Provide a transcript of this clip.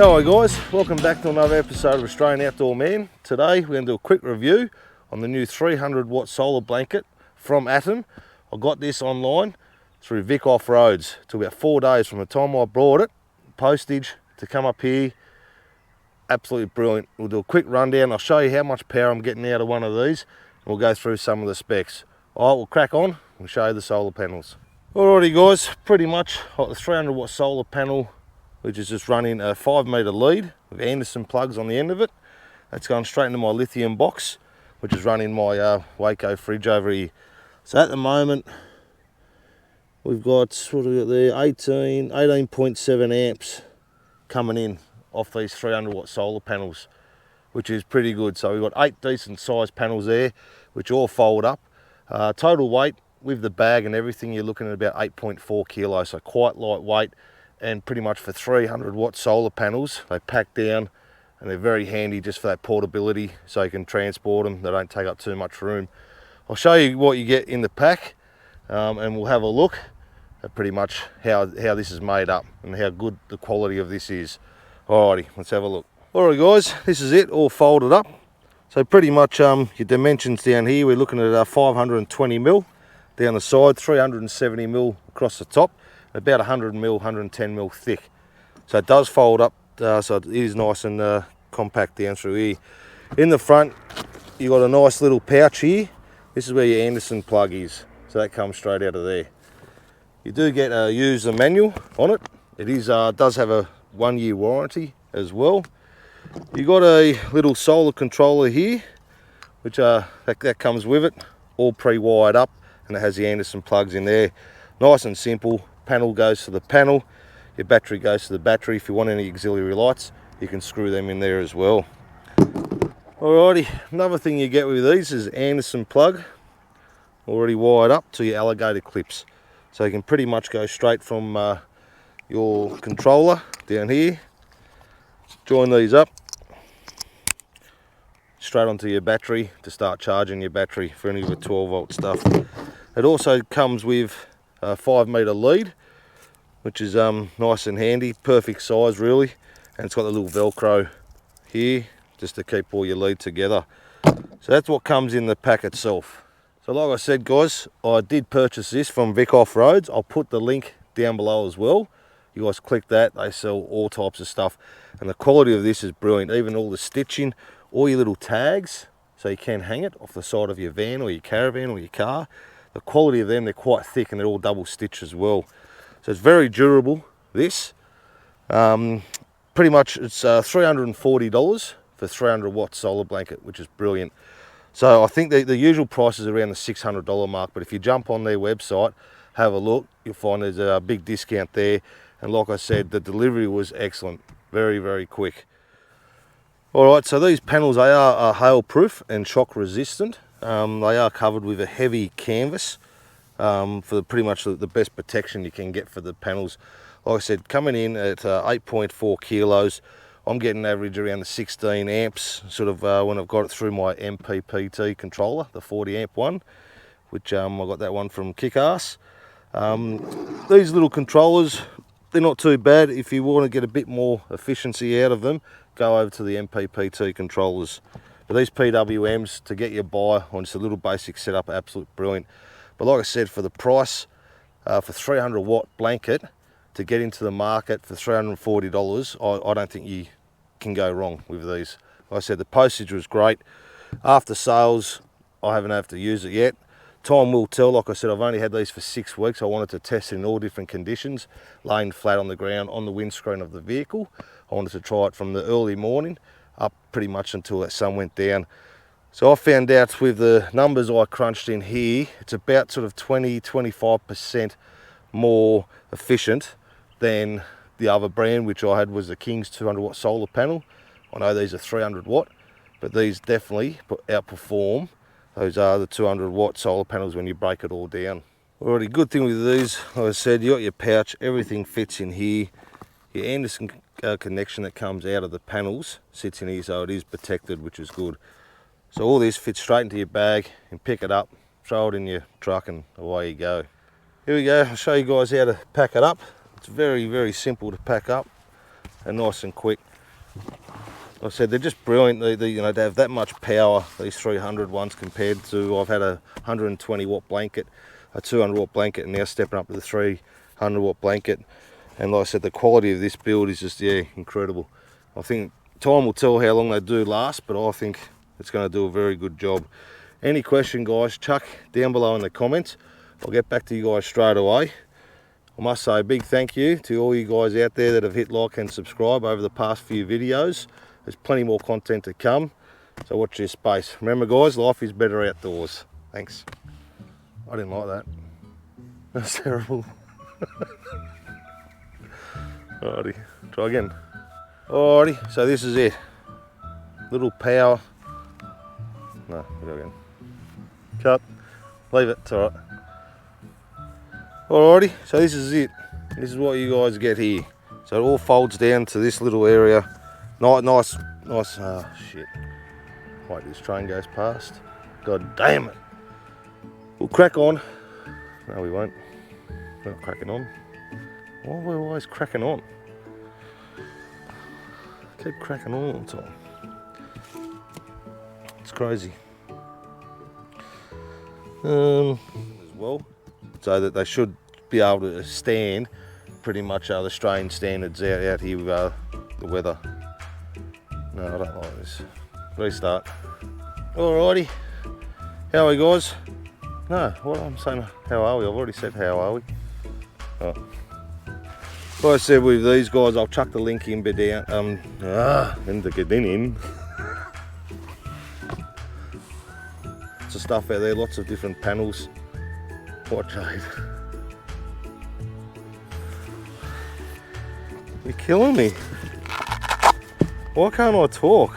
Hello guys, welcome back to another episode of Australian Outdoor Man. Today we're going to do a quick review on the new 300 watt solar blanket from Atem. I got this online through Vicoffroad. It took about 4 days from the time I brought it, postage, to come up here. Absolutely brilliant. We'll do a quick rundown. I'll show you how much power I'm getting out of one of these. And we'll go through some of the specs. Alright, we'll crack on and show you the solar panels. Alrighty guys, pretty much got the 300 watt solar panel, which is just running a 5 metre lead with Anderson plugs on the end of it. That's going straight into my lithium box, which is running my Waco fridge over here. So at the moment, we've got, what have we got there, 18.7 amps coming in off these 300 watt solar panels, which is pretty good. So we've got 8 decent sized panels there, which all fold up. Total weight with the bag and everything, you're looking at about 8.4 kilos, so quite lightweight. And pretty much for 300 watt solar panels, they pack down and they're very handy just for that portability, so you can transport them. They don't take up too much room. I'll show you what you get in the pack, and we'll have a look at pretty much how this is made up and how good the quality of this is. Alrighty, let's have a look. Alright guys, this is it, all folded up. So pretty much your dimensions down here, we're looking at 520 mil down the side, 370 mil across the top, about 100 mil, 110 mil thick. So it does fold up, so it is nice and compact down through here. In the front, you've got a nice little pouch here. This is where your Anderson plug is, so that comes straight out of there. You do get a user manual on it. It is does have a 1-year warranty as well. You got a little solar controller here, which that comes with it, all pre-wired up, and it has the Anderson plugs in there. Nice and simple. Panel goes to the panel, your battery goes to the battery. If you want any auxiliary lights, you can screw them in there as well. Alrighty, another thing you get with these is Anderson plug, already wired up to your alligator clips. So you can pretty much go straight from your controller down here, join these up, straight onto your battery to start charging your battery for any of the 12 volt stuff. It also comes with a 5 metre lead, which is nice and handy, perfect size really, and it's got the little velcro here just to keep all your lead together. So that's what comes in the pack itself. So like I said guys, I did purchase this from Vicoffroad. I'll put the link down below as well. You guys click that, they sell all types of stuff, and the quality of this is brilliant. Even all the stitching, all your little tags, so you can hang it off the side of your van or your caravan or your car. The quality of them, they're quite thick and they're all double stitched as well. So it's very durable, this. Pretty much it's $340 for 300 watt solar blanket, which is brilliant. So I think the usual price is around the $600 mark, but if you jump on their website, have a look, you'll find there's a big discount there. And like I said, the delivery was excellent, very, very quick. Alright, so these panels, they are hail proof and shock resistant. They are covered with a heavy canvas for pretty much the best protection you can get for the panels. Like I said, coming in at 8.4 kilos, I'm getting average around the 16 amps, sort of when I've got it through my MPPT controller, the 40 amp one, which I got that one from Kick-Ass. These little controllers, they're not too bad. If you want to get a bit more efficiency out of them, go over to the MPPT controllers. But these PWMs, to get you by on just a little basic setup, absolute brilliant. But like I said, for the price, for 300 watt blanket, to get into the market for $340, I don't think you can go wrong with these. Like I said, the postage was great. After sales, I haven't had to use it yet. Time will tell. Like I said, I've only had these for 6 weeks. I wanted to test it in all different conditions, laying flat on the ground, on the windscreen of the vehicle. I wanted to try it from the early morning up pretty much until that sun went down. So I found out with the numbers I crunched in here, it's about sort of 20-25% more efficient than the other brand, which I had was the King's 200 watt solar panel. I know these are 300 watt, but these definitely outperform those are the 200 watt solar panels when you break it all down. Alrighty, good thing with these, like I said, you got your pouch, everything fits in here. Your Anderson connection that comes out of the panels sits in here, so it is protected, which is good. So all this fits straight into your bag, and pick it up, throw it in your truck, and away you go. Here we go, I'll show you guys how to pack it up. It's very, very simple to pack up and nice and quick. like I said, they're just brilliant. You know, they have that much power, these 300 ones, compared to, I've had a 120 watt blanket, a 200 watt blanket, and now stepping up to the 300 watt blanket. And like I said, the quality of this build is just, yeah, incredible. I think time will tell how long they do last, but I think it's going to do a very good job. Any question, guys, chuck down below in the comments. I'll get back to you guys straight away. I must say a big thank you to all you guys out there that have hit like and subscribe over the past few videos. There's plenty more content to come, so watch your space. Remember guys, life is better outdoors. Thanks. I didn't like that. That's terrible. Alrighty, try again. Alrighty, so this is it. Little power. No, we'll go again. Cut. Leave it, it's alright. Alrighty, so this is it. This is what you guys get here. So it all folds down to this little area. Nice, oh shit. Wait, this train goes past. God damn it. We'll crack on. No, we won't. We're not cracking on. Why are we always cracking on? Keep cracking on all the time. It's crazy. As well, so that they should be able to stand pretty much the Australian standards out here with the weather. No, I don't like this. Restart. Alrighty. How are we, guys? No, what I'm saying, how are we? I've already said how are we. Oh. Like I said with these guys, I'll chuck the link in down. In the get in. Lots of stuff out there, lots of different panels. What jade? You're killing me. Why can't I talk?